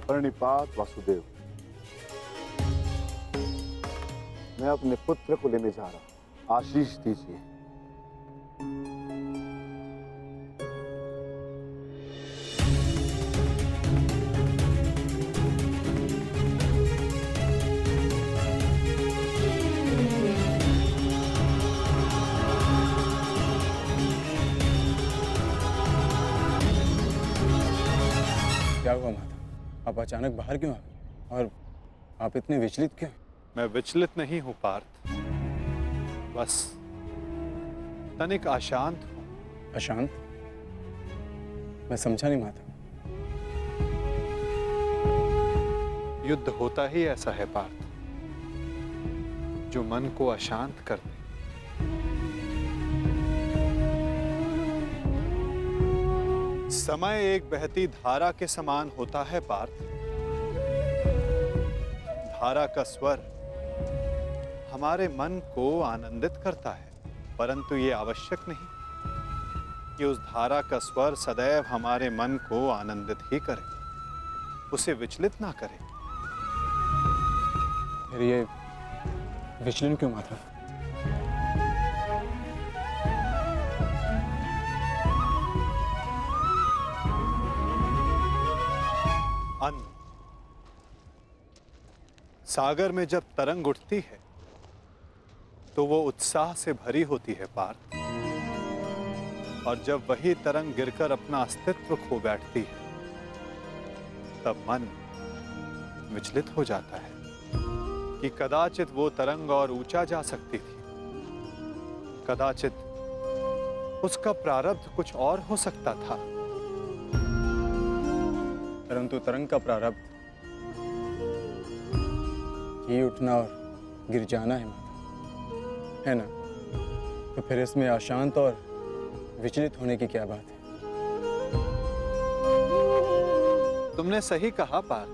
प्रणिपात वासुदेव। मैं अपने पुत्र को लेने जा रहा हूं, आशीष दीजिए। क्या हुआ माता? आप अचानक बाहर क्यों आ गए? और आप इतने विचलित क्यों? मैं विचलित नहीं हूं पार्थ, बस तनिक अशांत हूं। अशांत? मैं समझा नहीं माता। युद्ध होता ही ऐसा है पार्थ, जो मन को अशांत कर दे। समय एक बहती धारा के समान होता है पार्थ। धारा का स्वर हमारे मन को आनंदित करता है, परंतु ये आवश्यक नहीं कि उस धारा का स्वर सदैव हमारे मन को आनंदित ही करे, उसे विचलित ना करे। फिर ये विचलन क्यों माता? अन्न, सागर में जब तरंग उठती है तो वो उत्साह से भरी होती है पार्थ, और जब वही तरंग गिरकर अपना अस्तित्व खो बैठती है तब मन विचलित हो जाता है कि कदाचित वो तरंग और ऊंचा जा सकती थी, कदाचित उसका प्रारब्ध कुछ और हो सकता था। परंतु तरंग का प्रारब्ध ही उठना और गिर जाना है माता, है ना? तो फिर इसमें अशांत और विचलित होने की क्या बात है? तुमने सही कहा पार्थ,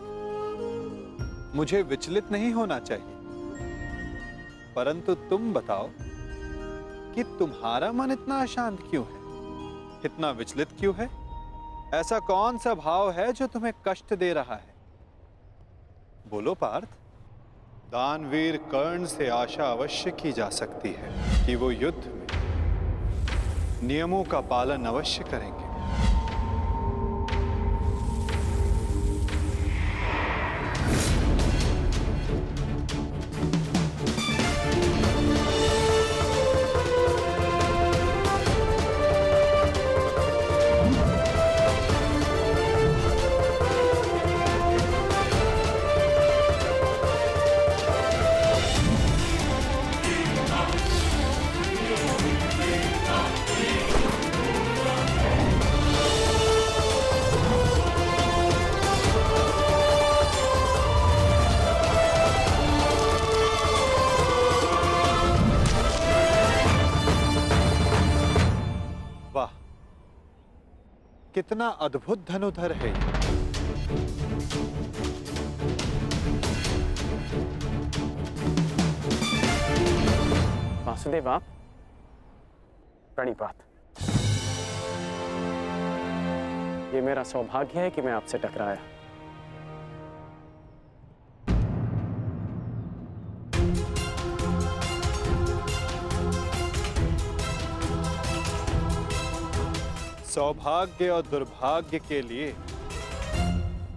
मुझे विचलित नहीं होना चाहिए, परंतु तुम बताओ कि तुम्हारा मन इतना अशांत क्यों है, इतना विचलित क्यों है? ऐसा कौन सा भाव है जो तुम्हें कष्ट दे रहा है? बोलो पार्थ। दानवीर कर्ण से आशा अवश्य की जा सकती है कि वो युद्ध में नियमों का पालन अवश्य करेंगे। वाह, कितना अद्भुत धनुधर है ये। वासुदेव, आप प्रणिपात। ये मेरा सौभाग्य है कि मैं आपसे टकराया। सौभाग्य और दुर्भाग्य के लिए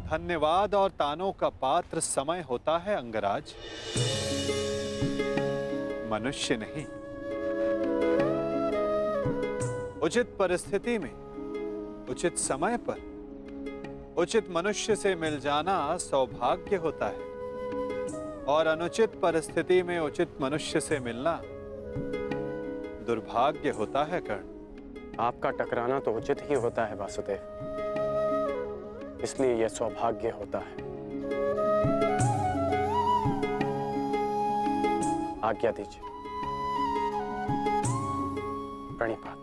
धन्यवाद और तानों का पात्र समय होता है अंगराज, मनुष्य नहीं। उचित परिस्थिति में, उचित समय पर, उचित मनुष्य से मिल जाना सौभाग्य होता है, और अनुचित परिस्थिति में उचित मनुष्य से मिलना दुर्भाग्य होता है कर्ण। आपका टकराना तो उचित ही होता है वासुदेव, इसलिए यह सौभाग्य होता है। आज्ञा दीजिए। प्रणिपात।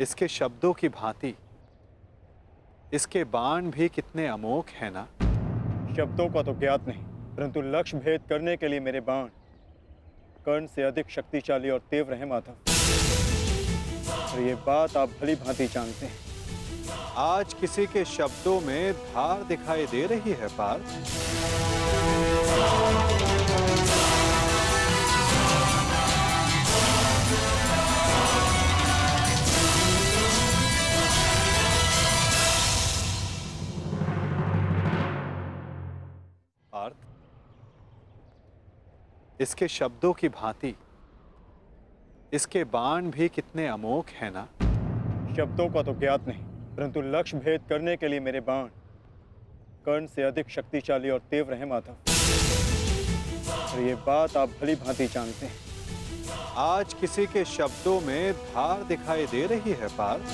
इसके शब्दों की भांति इसके बाण भी कितने अमोघ हैं ना। शब्दों का तो ज्ञात नहीं, परंतु लक्ष्य भेद करने के लिए मेरे बाण कर्ण से अधिक शक्तिशाली और तीव्र हैं माधव। और ये बात आप भली भांति जानते हैं। आज किसी के शब्दों में धार दिखाई दे रही है पार्थ। पार्थ, इसके शब्दों की भांति इसके बाण भी कितने अमोघ हैं ना। शब्दों का तो ज्ञात नहीं, परंतु लक्ष्य भेद करने के लिए मेरे बाण कर्ण से अधिक शक्तिशाली और तीव्र हैं माधव। और ये बात आप भली भांति जानते हैं। आज किसी के शब्दों में धार दिखाई दे रही है पार्थ।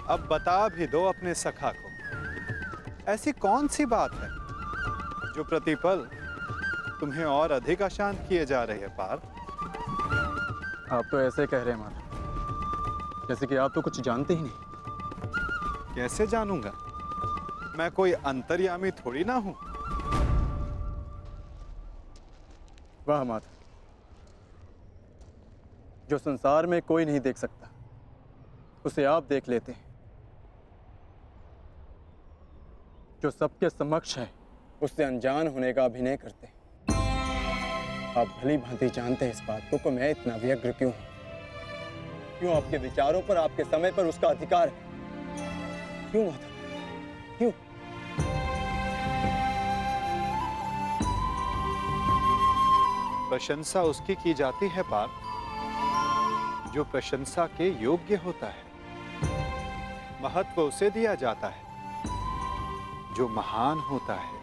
अब बता भी दो अपने सखा को, ऐसी कौन सी बात है जो प्रतिपल तुम्हें और अधिक अशांत किए जा रही है पार्थ। आप तो ऐसे कह रहे हैं माधव, जैसे कि आप तो कुछ जानते ही नहीं। कैसे जानूंगा, मैं कोई अंतर्यामी थोड़ी ना हूं। वाह माधव, जो संसार में कोई नहीं देख सकता उसे आप देख लेते हैं। जो सबके समक्ष है उससे अनजान होने का अभिनय करते हैं। आप भली भांति जानते हैं इस बात को कि मैं इतना व्यग्र क्यों हूं। क्यों आपके विचारों पर, आपके समय पर उसका अधिकार है। क्यों माधव, क्यों? प्रशंसा उसकी की जाती है पार्थ जो प्रशंसा के योग्य होता है। महत्व उसे दिया जाता है जो महान होता है।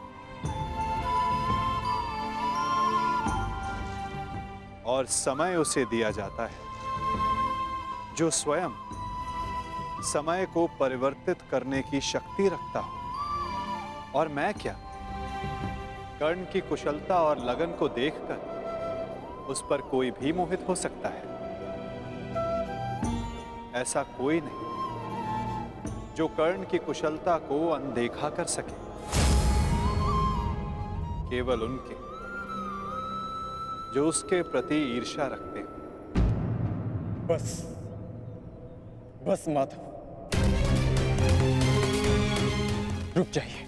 और समय उसे दिया जाता है जो स्वयं समय को परिवर्तित करने की शक्ति रखता हो। और मैं क्या, कर्ण की कुशलता और लगन को देखकर उस पर कोई भी मोहित हो सकता है। ऐसा कोई नहीं जो कर्ण की कुशलता को अनदेखा कर सके। केवल उनके जो उसके प्रति ईर्ष्या रखते हैं। बस बस माधव, रुक जाइए।